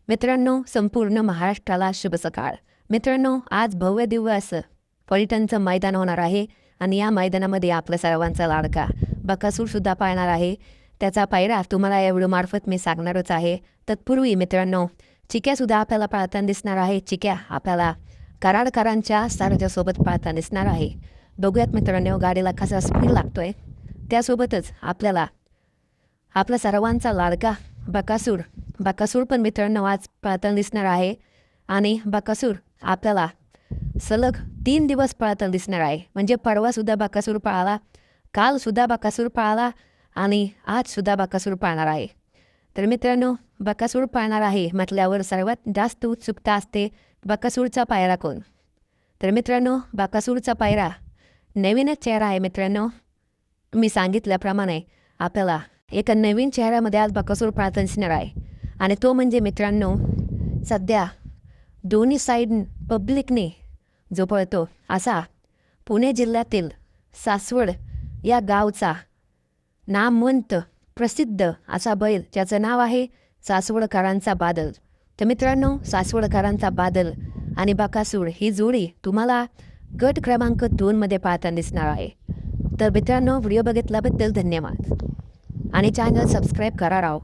मित्रांनो, संपूर्ण महाराष्ट्राला शुभ सकाळ. मित्रांनो, आज भव्य दिव्य असं पर्यटनचं मैदान होणार आहे आणि या मैदानामध्ये आपल्या सर्वांचा लाडका बकासूरसुद्धा पाळणार आहे. त्याचा पायरा तुम्हाला या व्हिडिओमार्फत मी सांगणारच आहे. तत्पूर्वी मित्रांनो, चिक्यासुद्धा आपल्याला पाळताना दिसणार आहे. चिक्या आपल्याला कराडकरांच्या सारथ्यासोबत पाळताना दिसणार आहे. बघूयात मित्रांनो, गाडीला कसा स्पीड लागतोय. त्यासोबतच आपल्याला आपला सर्वांचा लाडका बकासूर पण मित्रांनो आज पाळताना दिसणार आहे. आणि बकासूर आपल्याला सलग 3 दिवस पाळताना दिसणार आहे. म्हणजे परवासुद्धा बकासूर पाळला, कालसुद्धा बकासूर पाळला आणि आजसुद्धा बकासूर पाळणार आहे. तर मित्रांनो, बकासूर पाळणार आहे म्हटल्यावर सर्वात जास्त उत्सुकता असते बकासूरचा पायरा कोण. तर मित्रांनो, बकासूरचा पायरा नवीनच चेहरा आहे. मित्रांनो, मी सांगितल्याप्रमाणे आपल्याला एका नवीन चेहऱ्यामध्ये आज बकासूर पाळताना दिसणार आहे. आणि तो म्हणजे मित्रांनो, सध्या दोन्ही साईड पब्लिकने जो पळतो असा पुणे जिल्ह्यातील सासवड या गावचा नामवंत प्रसिद्ध असा बैल, ज्याचं नाव आहे सासवडकरांचा बादल. तर मित्रांनो, सासवडकरांचा बादल आणि बकासूर ही जोडी तुम्हाला गट क्रमांक 2मध्ये पाहताना दिसणार आहे. तर मित्रांनो, व्हिडिओ बघितल्याबद्दल धन्यवाद आणि चॅनल सबस्क्राईब करा राव.